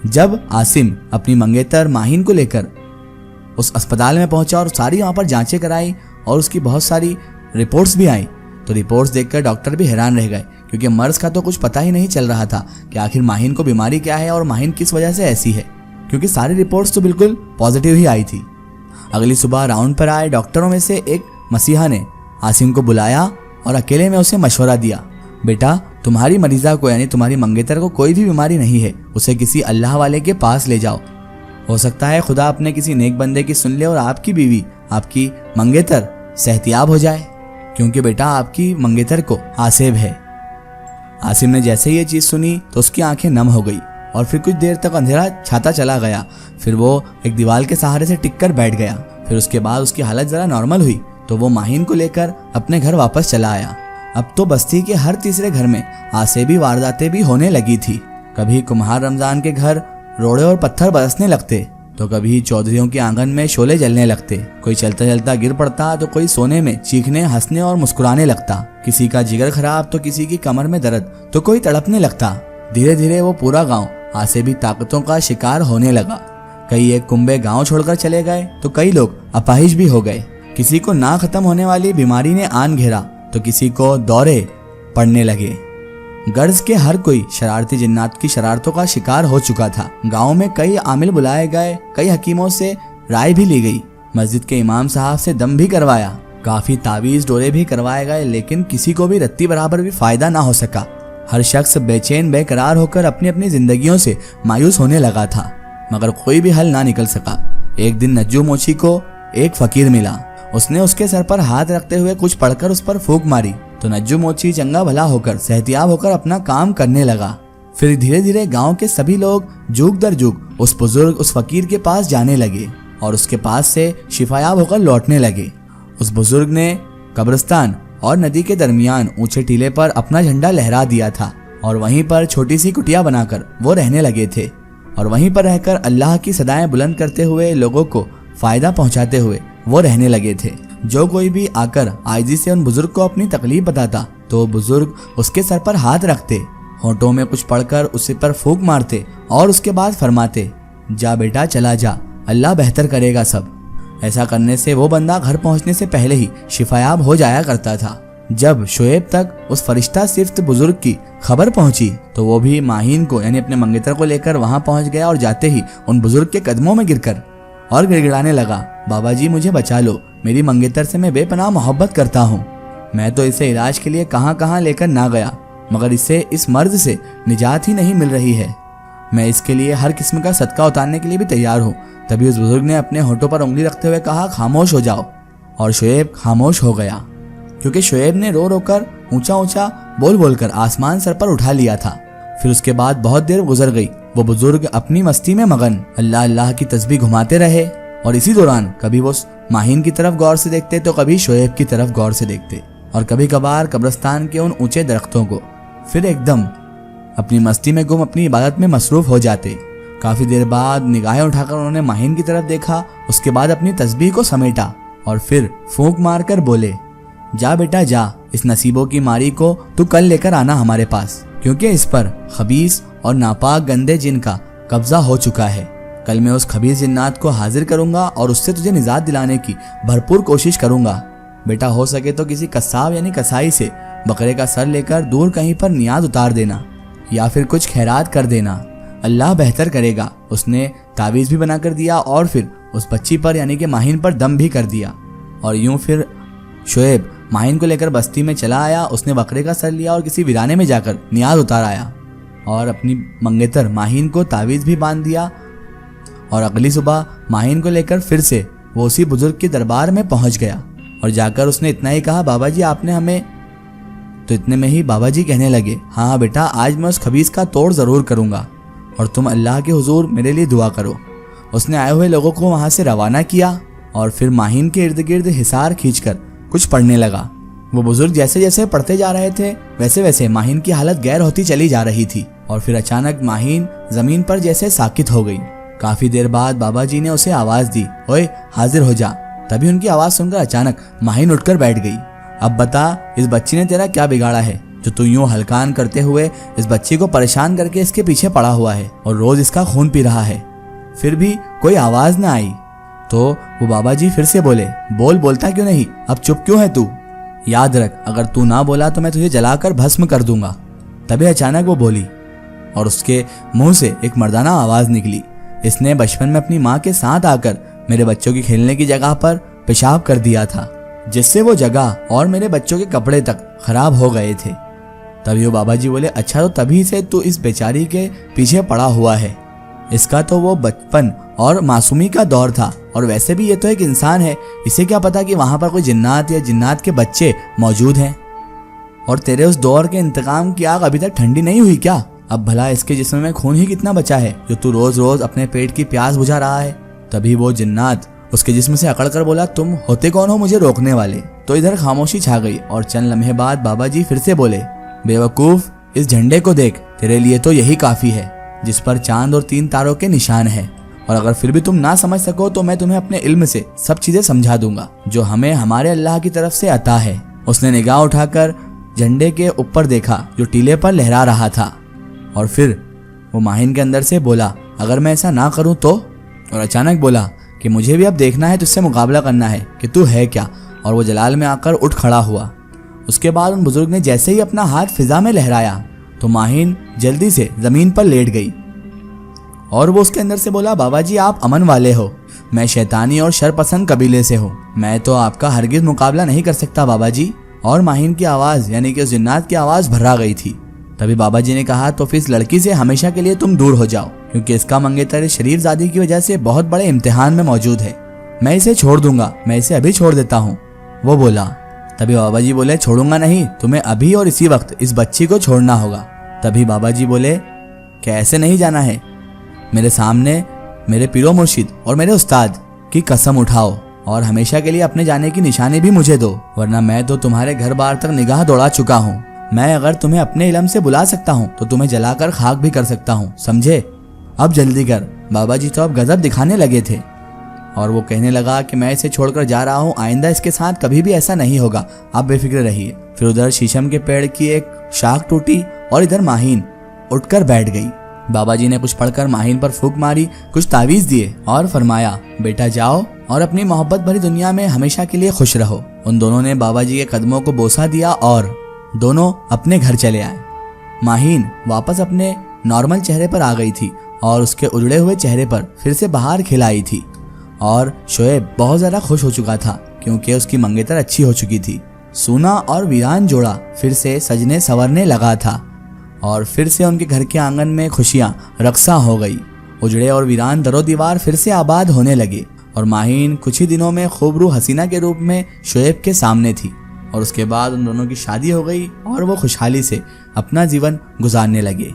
जब आसिम अपनी मंगेतर माहिन को लेकर उस अस्पताल में पहुंचा और सारी वहां पर जांचें कराई और उसकी बहुत सारी रिपोर्ट्स भी आई, तो रिपोर्ट्स देखकर डॉक्टर भी हैरान रह गए, क्योंकि मर्ज का तो कुछ पता ही नहीं चल रहा था कि आखिर माहिन को बीमारी क्या है और माहिन किस वजह से ऐसी है, क्योंकि सारी रिपोर्ट्स तो बिल्कुल पॉजिटिव ही आई थी। अगली सुबह राउंड पर आए डॉक्टरों में से एक मसीहा ने आसिम को बुलाया और अकेले में उसे मशवरा दिया, बेटा तुम्हारी मरीजा को यानी तुम्हारी मंगेतर को कोई भी बीमारी नहीं है, उसे किसी अल्लाह वाले के पास ले जाओ, हो सकता है खुदा अपने किसी नेक बंदे की सुन ले और आपकी बीवी आपकी मंगेतर सेहतियाब हो जाए, क्योंकि बेटा आपकी मंगेतर को आसेब है। आसिम ने जैसे ही ये चीज सुनी तो उसकी आंखें नम हो गई और फिर कुछ देर तक अंधेरा छाता चला गया। फिर वो एक दीवार के सहारे से टिक कर बैठ गया। फिर उसके बाद उसकी हालत जरा नॉर्मल हुई तो वो माहिन को लेकर अपने घर वापस चला आया। अब तो बस्ती के हर तीसरे घर में आसेबी वारदातें भी होने लगी थी। कभी कुम्हार रमजान के घर रोड़े और पत्थर बरसने लगते, तो कभी चौधरियों के आंगन में शोले जलने लगते, कोई चलता चलता गिर पड़ता तो कोई सोने में चीखने हंसने और मुस्कुराने लगता, किसी का जिगर खराब तो किसी की कमर में दर्द तो कोई तड़पने लगता। धीरे धीरे वो पूरा गांव आसेबी ताकतों का शिकार होने लगा। कई एक कुंबे गांव छोड़कर चले गए तो कई लोग अपाहिज भी हो गए। किसी को ना खत्म होने वाली बीमारी ने आन घेरा तो किसी को दौरे पड़ने लगे। गर्ज के हर कोई शरारती जिन्नात की शरारतों का शिकार हो चुका था। गांव में कई आमिल बुलाए गए, कई हकीमों से राय भी ली गई, मस्जिद के इमाम साहब से दम भी करवाया, काफी तावीज डोरे भी करवाए गए, लेकिन किसी को भी रत्ती बराबर भी फायदा ना हो सका। हर शख्स बेचैन बेकरार होकर अपनी अपनी जिंदगियों से मायूस होने लगा था, मगर कोई भी हल ना निकल सका। एक दिन नज्जू मोची को एक फकीर मिला। उसने उसके सर पर हाथ रखते हुए कुछ पढ़कर उस पर फूंक मारी तो नज्जू मोची चंगा भला होकर सेहतियाब होकर अपना काम करने लगा। फिर धीरे धीरे गांव के सभी लोग जुग दर जुग उस बुजुर्ग उस फकीर के पास जाने लगे और उसके पास से शिफायाब होकर लौटने लगे। उस बुजुर्ग ने कब्रिस्तान और नदी के दरमियान ऊंचे टीले पर अपना झंडा लहरा दिया था और वहीं पर छोटी सी कुटिया बनाकर वो रहने लगे थे और वहीं पर रहकर अल्लाह की सदाएं बुलंद करते हुए लोगों को फायदा पहुंचाते हुए वो रहने लगे थे। जो कोई भी आकर आजिज़ी से उन बुजुर्ग को अपनी तकलीफ बताता तो वो बुजुर्ग उसके सर पर हाथ रखते, होंठों में कुछ पढ़कर उसे पर फूंक मारते और उसके बाद फरमाते, जा बेटा चला जा, अल्लाह बेहतर करेगा सब। ऐसा करने से वो बंदा घर पहुंचने से पहले ही शिफायाब हो जाया करता था। जब शुएब तक उस फरिश्ता सिफ्त बुजुर्ग की खबर पहुंची तो वो भी माहिन को यानी अपने मंगेतर को लेकर वहां पहुंच गया और जाते ही उन बुजुर्ग के कदमों में गिरकर और गिड़गिड़ाने लगा, बाबा जी मुझे बचा लो, मेरी मंगेतर से मैं बेपनाह मोहब्बत करता हूँ। मैं तो इसे इलाज के लिए कहां कहां लेकर ना गया, मगर इसे इस मर्ज से निजात ही नहीं मिल रही है। मैं इसके लिए हर किस्म का सदका उतारने के लिए भी तैयार हूँ। तभी उस बुजुर्ग ने अपने होठों पर उंगली रखते हुए कहा, खामोश हो जाओ। और शुएब खामोश हो गया, क्योंकि शुएब ने रो रो कर ऊंचा ऊंचा बोल बोलकर आसमान सर पर उठा लिया था। फिर उसके बाद बहुत देर गुजर गई। वो बुजुर्ग अपनी मस्ती में मगन अल्लाह अल्लाह की तस्बीह घुमाते रहे और इसी दौरान कभी वो माहिन की तरफ गौर से देखते तो कभी शुएब की तरफ गौर से देखते और कभी कभार कब्रिस्तान के उन ऊंचे दरख्तों को। फिर एकदम अपनी मस्ती में गुम अपनी इबादत में मसरूफ हो जाते। काफी देर बाद निगाहें उठाकर उन्होंने माहिन की तरफ देखा, उसके बाद अपनी तस्बीह को समेटा और फिर फूंक मारकर बोले, जा बेटा जा, इस नसीबों की मारी को तू कल लेकर आना हमारे पास, क्योंकि इस पर खबीस और नापाक गंदे जिन का कब्जा हो चुका है। कल मैं उस खबीस जिन्नात को हाजिर करूंगा और उससे तुझे निजात दिलाने की भरपूर कोशिश करूंगा। बेटा हो सके तो किसी कसाब यानी कसाई से बकरे का सर लेकर दूर कहीं पर नियाज उतार देना या फिर कुछ खैरात कर देना, अल्लाह बेहतर करेगा। उसने तावीज भी बना कर दिया और फिर उस बच्ची पर यानी कि माहिन पर दम भी कर दिया। और यूं फिर शुएब माहिन को लेकर बस्ती में चला आया। उसने बकरे का सर लिया और किसी वीराने में जाकर नियाज उतार आया और अपनी मंगेतर माहिन को तावीज भी बांध दिया। और अगली सुबह माहिन को लेकर फिर से वो उसी बुजुर्ग के दरबार में पहुंच गया और जाकर उसने इतना ही कहा, बाबा जी आपने हमें। तो इतने में ही बाबा जी कहने लगे, हाँ बेटा आज मैं उस खबीस का तोड़ जरूर करूंगा और तुम अल्लाह के हुजूर मेरे लिए दुआ करो। उसने आए हुए लोगों को वहां से रवाना किया और फिर माहिन के इर्द गिर्द हिसार खींचकर कुछ पढ़ने लगा। वो बुजुर्ग जैसे जैसे पढ़ते जा रहे थे वैसे वैसे माहिन की हालत गैर होती चली जा रही थी और फिर अचानक माहिन जमीन पर जैसे साकित हो गई। काफी देर बाद बाबा जी ने उसे आवाज दी, ओए हाजिर हो जा। तभी उनकी आवाज सुनकर अचानक माहिन उठकर बैठ गई। अब बता इस बच्ची ने तेरा क्या बिगाड़ा है जो तू यूं हलकान करते हुए इस बच्ची को परेशान करके इसके पीछे पड़ा हुआ है और रोज इसका खून पी रहा है, फिर भी कोई आवाज ना आई। तो वो बाबा जी फिर से बोले, बोलता क्यों नहीं, अब चुप क्यों है तू? याद रख, अगर तू ना बोला तो मैं तुझे जलाकर भस्म कर दूंगा। तभी अचानक वो बोली और उसके मुंह से एक मर्दाना आवाज निकली, इसने बचपन में अपनी माँ के साथ आकर मेरे बच्चों की खेलने की जगह पर पेशाब कर दिया था, जिससे वो जगह और मेरे बच्चों के कपड़े तक खराब हो गए थे। तभी वो बाबा जी बोले, अच्छा तो तभी से तू इस बेचारी के पीछे पड़ा हुआ है। इसका तो वो बचपन और मासूमी का दौर था, और वैसे भी ये तो एक इंसान है, इसे क्या पता कि वहां पर कोई जिन्नात या जिन्नात के बच्चे मौजूद हैं। और तेरे उस दौर के इंतकाम की आग अभी तक ठंडी नहीं हुई क्या? अब भला इसके जिस्म में खून ही कितना बचा है जो तू रोज रोज अपने पेट की प्यास बुझा रहा है। तभी वो जिन्नात उसके जिस्म से अकड़ कर बोला, तुम होते कौन हो मुझे रोकने वाले? तो इधर खामोशी छा गई और चंद लम्हे बाद बाबा जी फिर से बोले, बेवकूफ, इस झंडे को देख, तेरे लिए तो यही काफी है, जिस पर चांद और 3 तारों के निशान है। और अगर फिर भी तुम ना समझ सको तो मैं तुम्हें अपने इल्म से सब चीजें समझा दूंगा जो हमें हमारे अल्लाह की तरफ से अता है। उसने निगाह उठाकर झंडे के ऊपर देखा जो टीले पर लहरा रहा था, और फिर वो माहिन के अंदर से बोला, अगर मैं ऐसा ना करूं तो? और अचानक बोला कि मुझे भी अब देखना है, तुझसे मुकाबला करना है कि तू है क्या। और वो जलाल में आकर उठ खड़ा हुआ। उसके बाद उन बुजुर्ग ने जैसे ही अपना हाथ फिजा में लहराया तो माहिन जल्दी से जमीन पर लेट गई, और वो उसके अंदर से बोला, बाबा जी आप अमन वाले हो, मैं शैतानी और शरपसंद कबीले से हूँ, मैं तो आपका हरगिज मुकाबला नहीं कर सकता बाबा जी। और माहिन की आवाज यानी कि उस जिन्नात की आवाज भर्रा गई थी। तभी बाबा जी ने कहा, तो फिर इस लड़की से हमेशा के लिए तुम दूर हो जाओ, क्योंकि इसका मंगेतर शरीफजादी की वजह से बहुत बड़े इम्तिहान में मौजूद है। मैं इसे छोड़ दूंगा, मैं इसे अभी छोड़ देता हूँ, वो बोला। तभी बाबा जी बोले, छोड़ूंगा नहीं, तुम्हें अभी और इसी वक्त इस बच्ची को छोड़ना होगा। तभी बाबा जी बोले, कैसे नहीं जाना है? मेरे सामने मेरे पीरो मुर्शिद और मेरे उस्ताद की कसम उठाओ और हमेशा के लिए अपने जाने की निशानी भी मुझे दो, वरना मैं तो तुम्हारे घर बार तक निगाह दौड़ा चुका हूँ। मैं अगर तुम्हें अपने इल्म से बुला सकता हूँ तो तुम्हें जलाकर खाक भी कर सकता हूँ, समझे? अब जल्दी कर। बाबा जी तो अब गजब दिखाने लगे थे और वो कहने लगा कि मैं इसे छोड़कर जा रहा हूँ, आइंदा इसके साथ कभी भी ऐसा नहीं होगा, आप बेफिक्र रहिए। फिर उधर शीशम के पेड़ की एक शाख टूटी और इधर माहिन उठकर बैठ गई। बाबा जी ने कुछ पढ़कर माहिन पर फूंक मारी, कुछ तावीज दिए और फरमाया, बेटा जाओ और अपनी मोहब्बत भरी दुनिया में हमेशा के लिए खुश रहो। उन दोनों ने बाबा जी के कदमों को बोसा दिया और दोनों अपने घर चले आए। माहिन वापस अपने नॉर्मल चेहरे पर आ गई थी और उसके उजड़े हुए चेहरे पर फिर से बहार खिलाई थी। और शोएब बहुत ज्यादा खुश हो चुका था क्योंकि उसकी मंगेतर अच्छी हो चुकी थी। सूना और वीरान जोड़ा फिर से सजने संवरने लगा था और फिर से उनके घर के आंगन में खुशियां रक्सा हो गई। उजड़े और वीरान दरो दीवार फिर से आबाद होने लगे और माहिन कुछ ही दिनों में खूबरू हसीना के रूप में शोएब के सामने थी। और उसके बाद उन दोनों की शादी हो गई और वो खुशहाली से अपना जीवन गुजारने लगे।